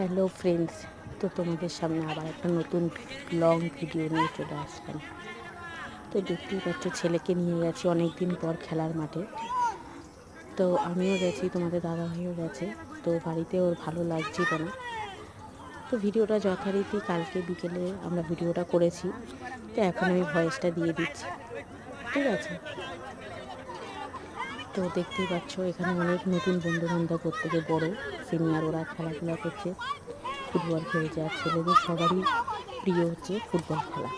Hello friends, তো তোমাদের সামনে আবার একটা নতুন লং ভিডিও নিয়ে চলে আসলাম। তো দেখতেই পাচ্ছ, ছেলেকে নিয়ে গেছি অনেক দিন পর খেলার মাঠে। তো আমিও গেছি, তোমাদের দাদাভাইও গেছে। তো বাড়িতে ওর ভালো লাগছিল না, তো ভিডিওটা যথারীতি কালকে বিকেলে আমরা ভিডিওটা করেছি। তো এখন আমি ভয়েসটা দিয়ে দিচ্ছি, ঠিক আছে? তো দেখতেই পাচ্ছ এখানে অনেক নতুন বন্ধুবান্ধব, প্রত্যেকে বড় সিনিয়র, ওরা খেলাধুলা করছে, ফুটবল খেলছে। আর ছেলেদের সবারই প্রিয় হচ্ছে ফুটবল খেলা।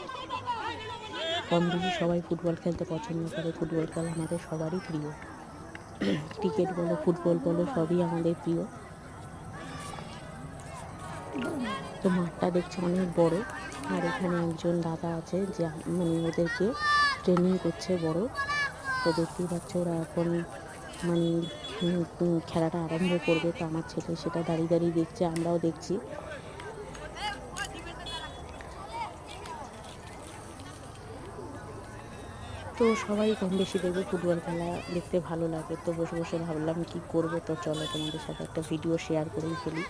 কম বেশি সবাই ফুটবল খেলতে পছন্দ করে। ফুটবল খেলা আমাদের সবারই প্রিয়। ক্রিকেট বলো, ফুটবল বলো, সবই আমাদের প্রিয়। তো মাঠটা দেখছি অনেক বড়। আর এখানে একজন দাদা আছে যে মানে ওদেরকে ট্রেনিং করছে বড়। তো দেখতেই পাচ্ছ ওরা এখন মানে খেলাটা আরম্ভ করবে। তো আমার ছেলে সেটা দাঁড়িয়ে দাঁড়িয়ে দেখছে, আমরাও দেখছি। তো সবাই কম বেশি দেখবে, ফুটবল খেলা দেখতে ভালো লাগে। তো বসে বসে ভাবলাম কি করব, তো চলো তোমাদের সাথে একটা ভিডিও শেয়ার করেই ফেলি।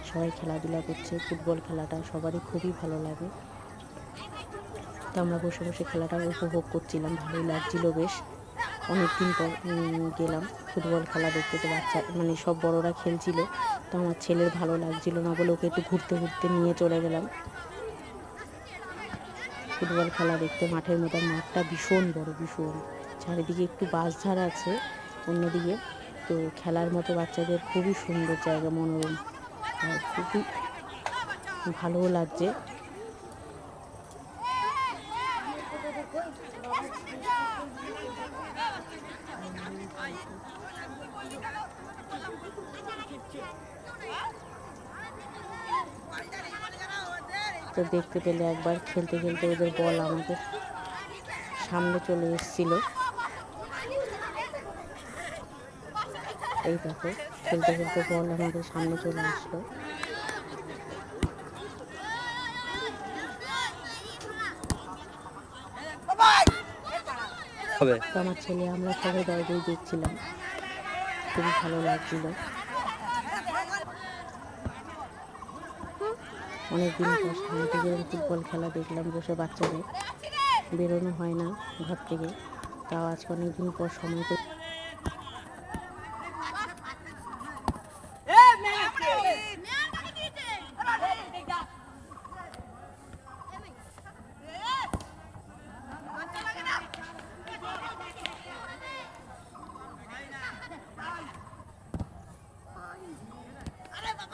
সবাই খেলাধুলা করছে, ফুটবল খেলাটা সবারই খুবই ভালো লাগে। তো আমরা বসে বসে খেলাটা উপভোগ করছিলাম, ভালোই লাগছিল বেশ। অনেক দিন পর গেলাম ফুটবল খেলা দেখতে। তো বাচ্চা মানে সব বড়রা খেলছিল, তো আমার ছেলের ভালো লাগছিল না বলে ওকে একটু ঘুরতে ঘুরতে নিয়ে চলে গেলাম ফুটবল খেলা দেখতে মাঠের মধ্যে। মাঠটা ভীষণ বড়, ভীষণ। চারিদিকে একটু বাঁশঝাড় আছে অন্যদিকে। তো খেলার মতো বাচ্চাদের খুবই সুন্দর জায়গা, মনোরম, আর খুবই ভালোও লাগছে। তো দেখতে পেলে একবার খেলতে খেলতে ওদের বল আমাদের সামনে চলে এসেছিল। এই দেখো, খেলতে খেলতে বল আমাদের সামনে চলে আসলো। তো আমার ছেলে, আমরা সবাই দাঁড়িয়ে দেখছিলাম, খুবই ভালো লাগছিল। অনেকদিন পর সামনে থেকে ফুটবল খেলা দেখলাম বসে। বাচ্চাদের বেরোনো হয় না ঘর থেকে, তাও আজকে অনেকদিন পর সময় করে